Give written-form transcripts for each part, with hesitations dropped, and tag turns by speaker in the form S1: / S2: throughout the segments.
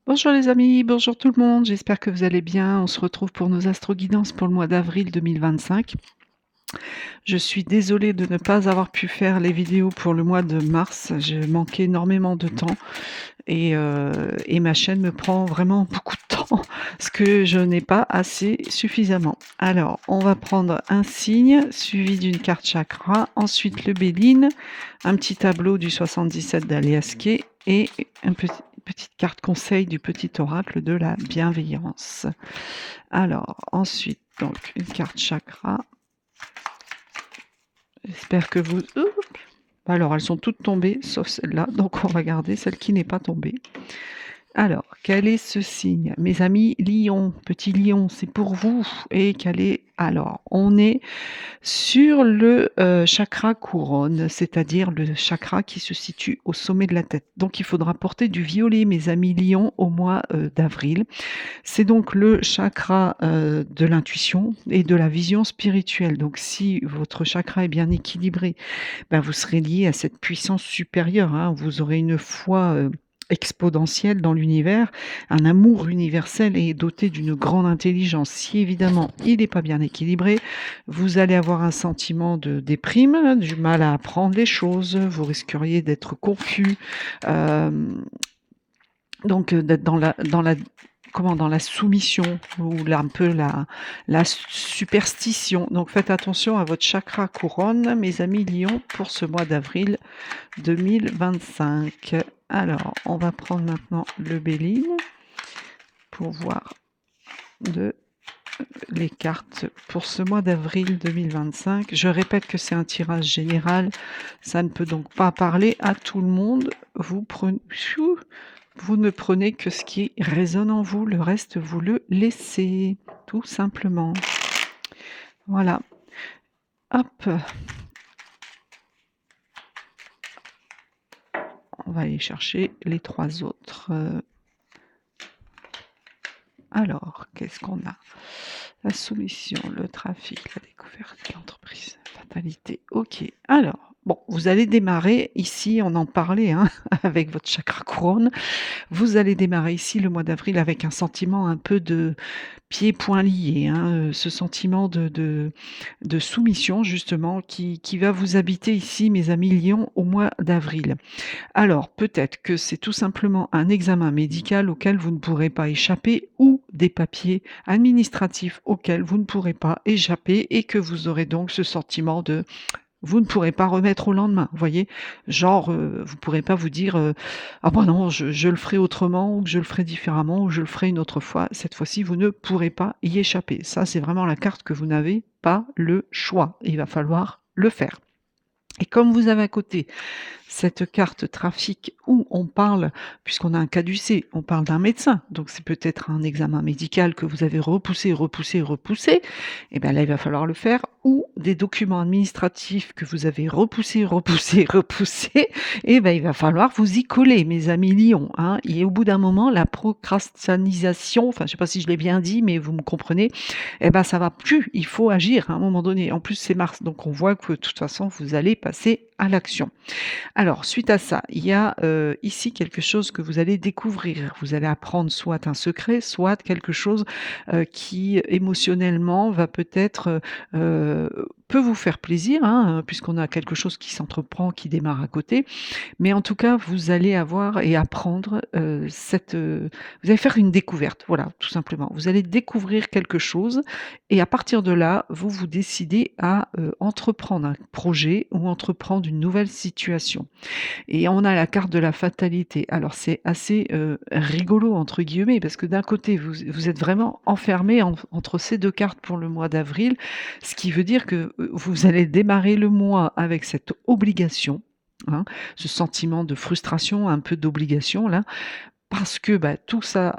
S1: Bonjour les amis, bonjour tout le monde, j'espère que vous allez bien. On se retrouve pour nos astro-guidances pour le mois d'avril 2025. Je suis désolée de ne pas avoir pu faire les vidéos pour le mois de mars. J'ai manqué énormément de temps et ma chaîne me prend vraiment beaucoup de temps, ce que je n'ai pas assez suffisamment. Alors, on va prendre un signe suivi d'une carte chakra, ensuite le Béline, un petit tableau du 77 d'Aliaské et une petite carte conseil du petit oracle de la bienveillance. Alors, ensuite, donc une carte chakra. J'espère que vous... Alors, elles sont toutes tombées, sauf celle-là, donc on va garder celle qui n'est pas tombée. Alors, quel est ce signe? Mes amis lions, petits lions, c'est pour vous. Et quel est... Alors, on est sur le chakra couronne, c'est-à-dire le chakra qui se situe au sommet de la tête. Donc, il faudra porter du violet, mes amis lions, au mois d'avril. C'est donc le chakra de l'intuition et de la vision spirituelle. Donc, si votre chakra est bien équilibré, ben, vous serez lié à cette puissance supérieure, hein. Vous aurez une foi exponentielle dans l'univers, un amour universel et doté d'une grande intelligence. Si évidemment il n'est pas bien équilibré, vous allez avoir un sentiment de déprime, du mal à apprendre les choses, vous risqueriez d'être confus, donc d'être dans la soumission ou un peu la superstition. Donc faites attention à votre chakra couronne, mes amis lions, pour ce mois d'avril 2025. Alors, on va prendre maintenant le Béline pour voir les cartes pour ce mois d'avril 2025. Je répète que c'est un tirage général, ça ne peut donc pas parler à tout le monde. Vous ne prenez que ce qui résonne en vous, le reste vous le laissez, tout simplement. Voilà. Hop. On va aller chercher les trois autres. Alors, qu'est-ce qu'on a? La soumission, le trafic, la découverte, l'entreprise, fatalité. Ok. Alors, bon, vous allez démarrer ici, on en parlait, hein, avec votre chakra couronne. Vous allez démarrer ici le mois d'avril avec un sentiment un peu de pieds-poings liés, hein, ce sentiment de soumission justement qui va vous habiter ici, mes amis lions, au mois d'avril. Alors, peut-être que c'est tout simplement un examen médical auquel vous ne pourrez pas échapper ou des papiers administratifs auxquels vous ne pourrez pas échapper et que vous aurez donc ce sentiment de vous ne pourrez pas remettre au lendemain, vous voyez? Genre, vous ne pourrez pas vous dire, «Ah bah non, je le ferai autrement ou que je le ferai différemment ou je le ferai une autre fois». Cette fois-ci, vous ne pourrez pas y échapper. Ça, c'est vraiment la carte que vous n'avez pas le choix. Il va falloir le faire. Et comme vous avez à côté cette carte trafic où on parle, puisqu'on a un caducée, on parle d'un médecin, donc c'est peut-être un examen médical que vous avez repoussé, repoussé, repoussé, et bien là il va falloir le faire, ou des documents administratifs que vous avez repoussé, repoussé, repoussé, et ben il va falloir vous y coller, mes amis lions, hein. Et au bout d'un moment, la procrastinisation, enfin je sais pas si je l'ai bien dit, mais vous me comprenez, et ben ça va plus, il faut agir à un moment donné. En plus c'est mars, donc on voit que de toute façon vous allez passer à l'action. Alors, suite à ça, il y a, ici quelque chose que vous allez découvrir. Vous allez apprendre soit un secret, soit quelque chose, qui émotionnellement va peut-être, peut vous faire plaisir, hein, puisqu'on a quelque chose qui s'entreprend, qui démarre à côté. Mais en tout cas, vous allez avoir et apprendre, vous allez faire une découverte, voilà, tout simplement. Vous allez découvrir quelque chose et à partir de là, vous vous décidez à, entreprendre un projet ou entreprendre une nouvelle situation. Et on a la carte de la fatalité. Alors c'est assez, «rigolo» entre guillemets parce que d'un côté vous êtes vraiment enfermé entre ces 2 cartes pour le mois d'avril, ce qui veut dire que, vous allez démarrer le mois avec cette obligation, hein, ce sentiment de frustration, un peu d'obligation là, parce que, bah, tout ça,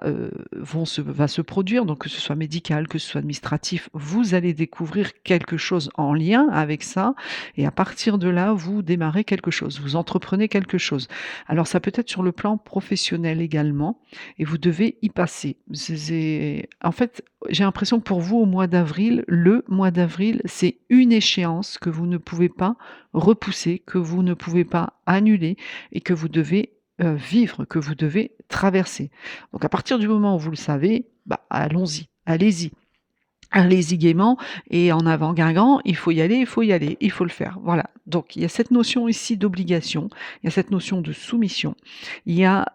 S1: va se produire, donc que ce soit médical, que ce soit administratif, vous allez découvrir quelque chose en lien avec ça et à partir de là, vous démarrez quelque chose, vous entreprenez quelque chose. Alors ça peut être sur le plan professionnel également et vous devez y passer. C'est en fait, j'ai l'impression que pour vous, au mois d'avril, le mois d'avril, c'est une échéance que vous ne pouvez pas repousser, que vous ne pouvez pas annuler et que vous devez vivre, que vous devez traverser. Donc à partir du moment où vous le savez, bah, allons-y, allez-y. Allez-y gaiement et en avant Guingamp, il faut y aller, il faut y aller, il faut le faire. Voilà. Donc il y a cette notion ici d'obligation, il y a cette notion de soumission, il y a,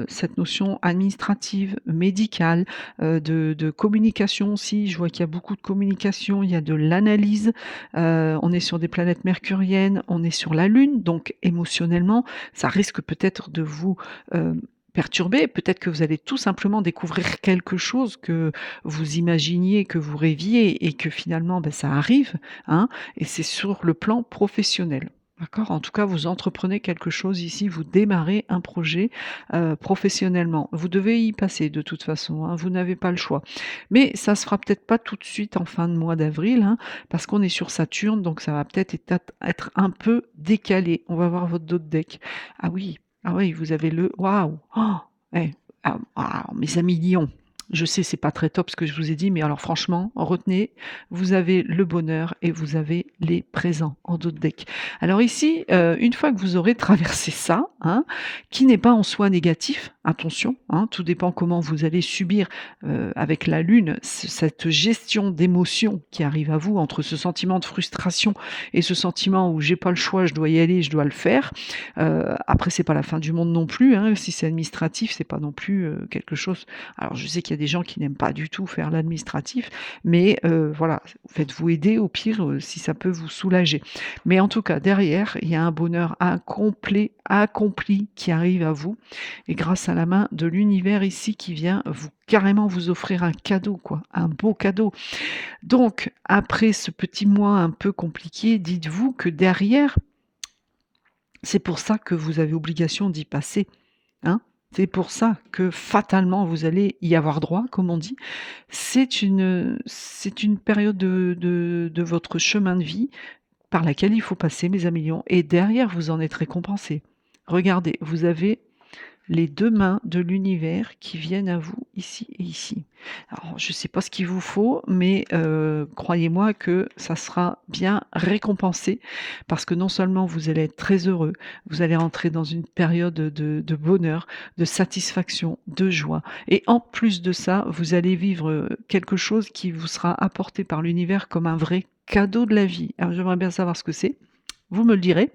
S1: cette notion administrative, médicale, de communication aussi. Je vois qu'il y a beaucoup de communication, il y a de l'analyse, on est sur des planètes mercuriennes, on est sur la Lune, donc émotionnellement, ça risque peut-être de vous, perturber. Peut-être que vous allez tout simplement découvrir quelque chose que vous imaginiez, que vous rêviez et que finalement, ça arrive, hein, et c'est sur le plan professionnel. D'accord? En tout cas, vous entreprenez quelque chose ici, vous démarrez un projet, professionnellement. Vous devez y passer de toute façon, hein, vous n'avez pas le choix. Mais ça se fera peut-être pas tout de suite en fin de mois d'avril, hein, parce qu'on est sur Saturne, donc ça va peut-être être un peu décalé. On va voir votre dos de deck. Ah oui, vous avez le waouh! Oh! Eh, mes amis lions, je sais, c'est pas très top ce que je vous ai dit, mais alors franchement, retenez, vous avez le bonheur et vous avez les présents en dos de deck. Alors ici, une fois que vous aurez traversé ça, hein, qui n'est pas en soi négatif, attention, hein, tout dépend comment vous allez subir, avec la lune, cette gestion d'émotions qui arrive à vous entre ce sentiment de frustration et ce sentiment où j'ai pas le choix, je dois y aller, je dois le faire. Après c'est pas la fin du monde non plus, hein, si c'est administratif, c'est pas non plus, quelque chose. Alors je sais qu'il y a des gens qui n'aiment pas du tout faire l'administratif, mais voilà, faites-vous aider au pire, si ça peut vous soulager. Mais en tout cas, derrière, il y a un bonheur accompli qui arrive à vous et grâce à la main de l'univers ici qui vient vous carrément vous offrir un cadeau quoi, un beau cadeau. Donc après ce petit mois un peu compliqué, dites-vous que derrière, c'est pour ça que vous avez obligation d'y passer, hein. C'est pour ça que fatalement vous allez y avoir droit, comme on dit. C'est une période de votre chemin de vie par laquelle il faut passer, mes amis lions, et derrière vous en êtes récompensés. Regardez, vous avez les 2 mains de l'univers qui viennent à vous ici et ici. Alors je ne sais pas ce qu'il vous faut, mais croyez-moi que ça sera bien récompensé parce que non seulement vous allez être très heureux, vous allez entrer dans une période de bonheur, de satisfaction, de joie et en plus de ça, vous allez vivre, quelque chose qui vous sera apporté par l'univers comme un vrai cadeau de la vie. Alors j'aimerais bien savoir ce que c'est. Vous me le direz.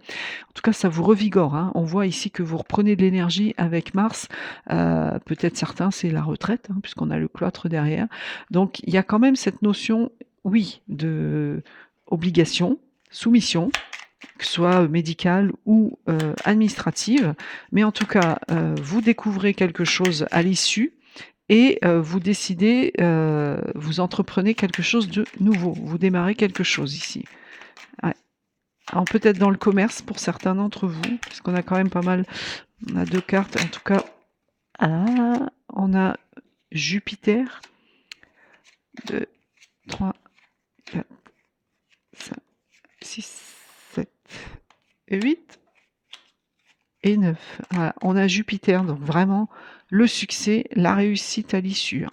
S1: En tout cas, ça vous revigore, hein. On voit ici que vous reprenez de l'énergie avec Mars. Peut-être certains, c'est la retraite, hein, puisqu'on a le cloître derrière. Donc il y a quand même cette notion, oui, de obligation, soumission, que ce soit médicale ou administrative. Mais en tout cas, vous découvrez quelque chose à l'issue et vous décidez, vous entreprenez quelque chose de nouveau. Vous démarrez quelque chose ici. Ouais. Alors peut-être dans le commerce pour certains d'entre vous, parce qu'on a quand même pas mal, on a 2 cartes en tout cas. On a Jupiter, 2, 3, 4, 5, 6, 7, 8 et 9. Voilà, on a Jupiter, donc vraiment le succès, la réussite à l'issue, hein.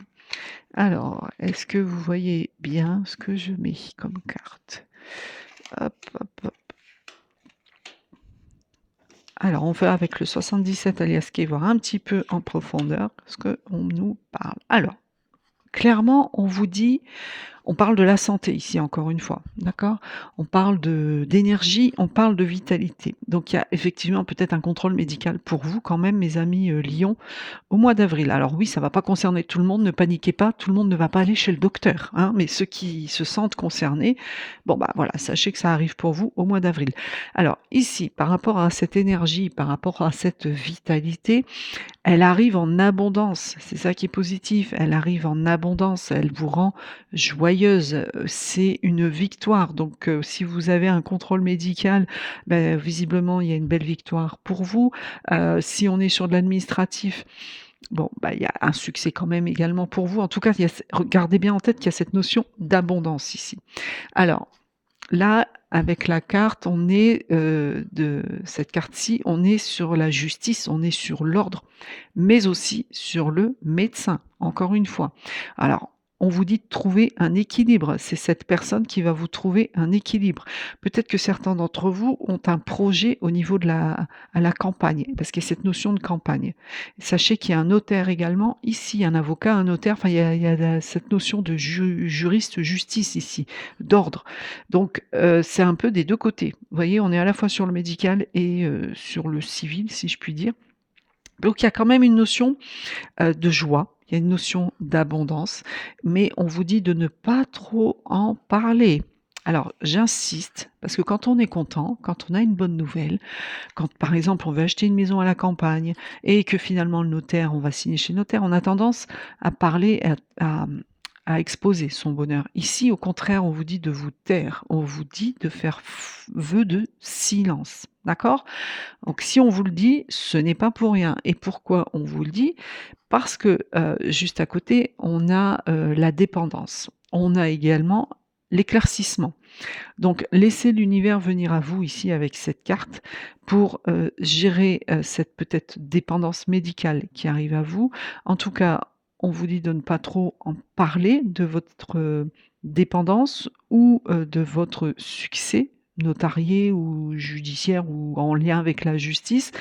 S1: Alors, est-ce que vous voyez bien ce que je mets comme carte? Hop, hop, hop. Alors, on va avec le 77 alias Kay voir un petit peu en profondeur ce qu'on nous parle. Alors, clairement, on parle de la santé ici encore une fois, d'accord? On parle d'énergie, on parle de vitalité. Donc il y a effectivement peut-être un contrôle médical pour vous quand même, mes amis, lions, au mois d'avril. Alors oui, ça va pas concerner tout le monde, ne paniquez pas, tout le monde ne va pas aller chez le docteur, hein, mais ceux qui se sentent concernés, bon bah voilà, sachez que ça arrive pour vous au mois d'avril. Alors ici, par rapport à cette énergie, par rapport à cette vitalité, elle arrive en abondance, c'est ça qui est positif, elle arrive en abondance, elle vous rend joyeuse, c'est une victoire donc si vous avez un contrôle médical, visiblement il y a une belle victoire pour vous. Si on est sur de l'administratif, bon, il y a un succès quand même également pour vous. En tout cas, il y a gardez bien en tête qu'il y a cette notion d'abondance ici. Alors là, avec la carte, on est, de cette carte-ci, on est sur la justice, on est sur l'ordre, mais aussi sur le médecin, encore une fois. Alors, on vous dit de trouver un équilibre. C'est cette personne qui va vous trouver un équilibre. Peut-être que certains d'entre vous ont un projet au niveau de la campagne, parce qu'il y a cette notion de campagne. Sachez qu'il y a un notaire également ici, un avocat, un notaire, enfin il y a cette notion de juriste justice ici, d'ordre. Donc c'est un peu des 2 côtés. Vous voyez, on est à la fois sur le médical et sur le civil, si je puis dire. Donc il y a quand même une notion de joie, il y a une notion d'abondance, mais on vous dit de ne pas trop en parler. Alors j'insiste, parce que quand on est content, quand on a une bonne nouvelle, quand par exemple on veut acheter une maison à la campagne et que finalement le notaire, on va signer chez le notaire, on a tendance à parler, à exposer son bonheur. Ici, au contraire, on vous dit de vous taire, on vous dit de faire vœu de silence. D'accord? Donc si on vous le dit, ce n'est pas pour rien. Et pourquoi on vous le dit? Parce que, juste à côté, on a, la dépendance. On a également l'éclaircissement. Donc laissez l'univers venir à vous ici avec cette carte pour, gérer, cette peut-être dépendance médicale qui arrive à vous. En tout cas, on vous dit de ne pas trop en parler de votre, dépendance ou, de votre succès notarié ou judiciaire ou en lien avec la justice.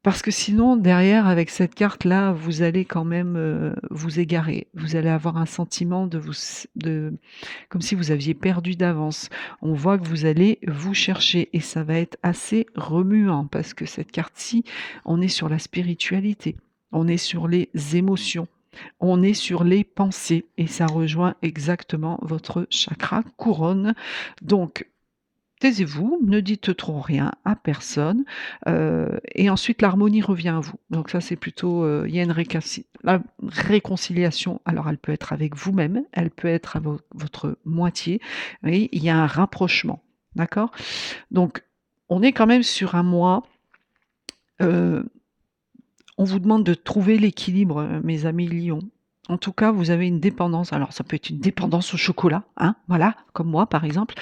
S1: Parce que sinon derrière avec cette carte-là, vous allez quand même, vous égarer. Vous allez avoir un sentiment de vous s de comme si vous aviez perdu d'avance. On voit que vous allez vous chercher et ça va être assez remuant parce que cette carte-ci, on est sur la spiritualité, on est sur les émotions, on est sur les pensées et ça rejoint exactement votre chakra couronne. Donc taisez-vous, ne dites trop rien à personne, et ensuite l'harmonie revient à vous. Donc ça, c'est plutôt, il y a une la réconciliation, alors elle peut être avec vous-même, elle peut être à votre moitié, vous voyez? Il y a un rapprochement, d'accord? Donc on est quand même sur un mois, heu on vous demande de trouver l'équilibre, mes amis lions. En tout cas, vous avez une dépendance. Alors ça peut être une dépendance au chocolat, hein, voilà, comme moi par exemple.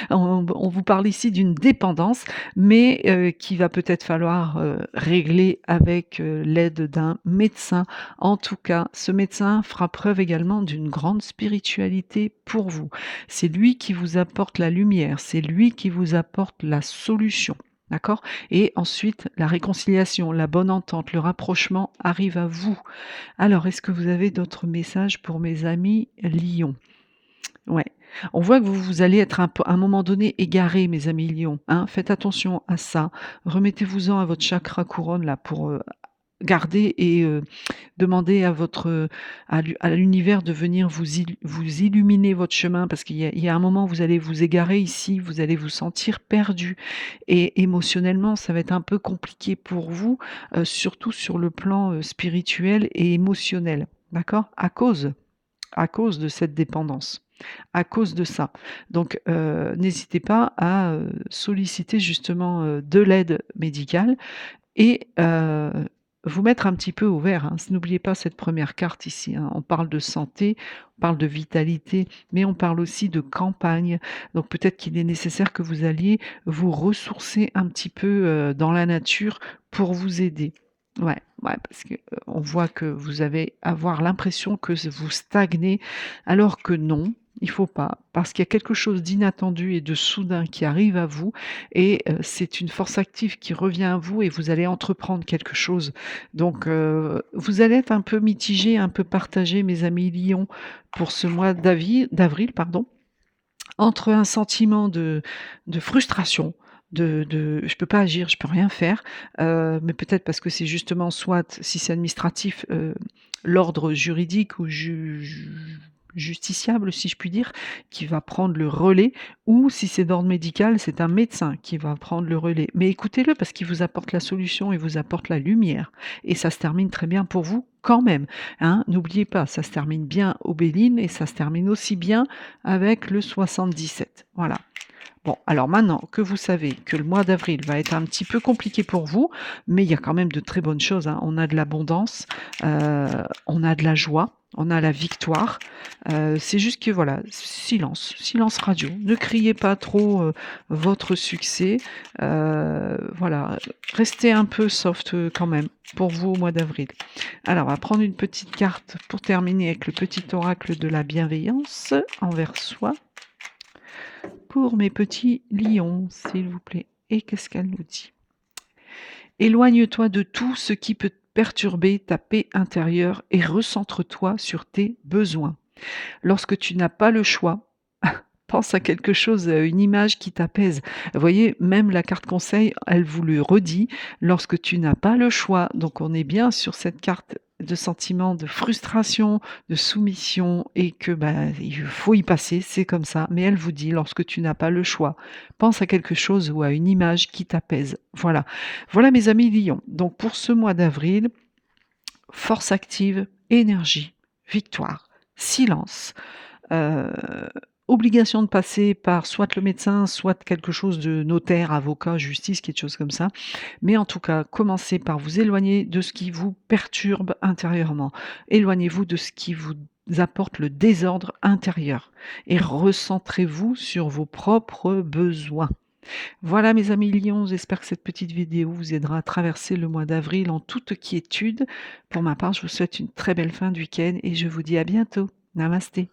S1: On vous parle ici d'une dépendance, mais qu'il va peut-être falloir, régler avec, l'aide d'un médecin. En tout cas, ce médecin fera preuve également d'une grande spiritualité pour vous. C'est lui qui vous apporte la lumière, c'est lui qui vous apporte la solution, d'accord? Et ensuite, la réconciliation, la bonne entente, le rapprochement arrive à vous. Alors, est-ce que vous avez d'autres messages pour mes amis lions? Ouais. On voit que vous allez être à un moment donné égarés, mes amis lions, hein. Faites attention à ça. Remettez-vous-en à votre chakra couronne là pour, garder et demander à votre, à l'univers de venir vous illuminer votre chemin parce qu'il y a un moment où vous allez vous égarer ici, vous allez vous sentir perdu et émotionnellement, ça va être un peu compliqué pour vous, surtout sur le plan, spirituel et émotionnel, d'accord? À cause de cette dépendance, à cause de ça. Donc n'hésitez pas à, solliciter justement, de l'aide médicale et vous mettre un petit peu au vert, hein. N'oubliez pas cette première carte ici, hein. On parle de santé, on parle de vitalité, mais on parle aussi de campagne. Donc peut-être qu'il est nécessaire que vous alliez vous ressourcer un petit peu, dans la nature pour vous aider. Ouais, ouais, parce que, on voit que vous avez avoir l'impression que vous stagnez, alors que non, il faut pas, parce qu'il y a quelque chose d'inattendu et de soudain qui arrive à vous et c'est une force active qui revient à vous et vous allez entreprendre quelque chose. Donc vous allez être un peu mitigé, un peu partagé, mes amis lions, pour ce mois d'avril, pardon, entre un sentiment de frustration, de «Je peux pas agir, je peux rien faire», mais peut-être parce que c'est justement soit, si c'est administratif, l'ordre juridique ou justiciable, si je puis dire, qui va prendre le relais ou si c'est d'ordre médical, c'est un médecin qui va prendre le relais. Mais écoutez-le parce qu'il vous apporte la solution, il vous apporte la lumière et ça se termine très bien pour vous quand même, hein. N'oubliez pas, ça se termine bien au Béline et ça se termine aussi bien avec le 77. Voilà. Bon, alors maintenant que vous savez que le mois d'avril va être un petit peu compliqué pour vous, mais il y a quand même de très bonnes choses, hein. On a de l'abondance, on a de la joie, on a la victoire. C'est juste que voilà, silence, silence radio. Ne criez pas trop, votre succès. Voilà, restez un peu soft, quand même, pour vous au mois d'avril. Alors, on va prendre une petite carte pour terminer avec le petit oracle de la bienveillance envers soi. Pour mes petits lions, s'il vous plaît. Et qu'est-ce qu'elle nous dit? Éloigne-toi de tout ce qui peut perturber ta paix intérieure et recentre-toi sur tes besoins. Lorsque tu n'as pas le choix, pense à quelque chose, à une image qui t'apaise. Vous voyez, même la carte conseil, elle vous le redit, lorsque tu n'as pas le choix, donc on est bien sur cette carte de sentiment de frustration, de soumission et que, bah, il faut y passer, c'est comme ça. Mais elle vous dit, lorsque tu n'as pas le choix, pense à quelque chose ou à une image qui t'apaise. Voilà. Voilà mes amis lions. Donc pour ce mois d'avril, force active, énergie, victoire, silence, heu, obligation de passer par soit le médecin, soit quelque chose de notaire, avocat, justice, quelque chose comme ça. Mais en tout cas, commencez par vous éloigner de ce qui vous perturbe intérieurement. Éloignez-vous de ce qui vous apporte le désordre intérieur et recentrez-vous sur vos propres besoins. Voilà mes amis lions, j'espère que cette petite vidéo vous aidera à traverser le mois d'avril en toute quiétude. Pour ma part, je vous souhaite une très belle fin de week-end et je vous dis à bientôt. Namasté.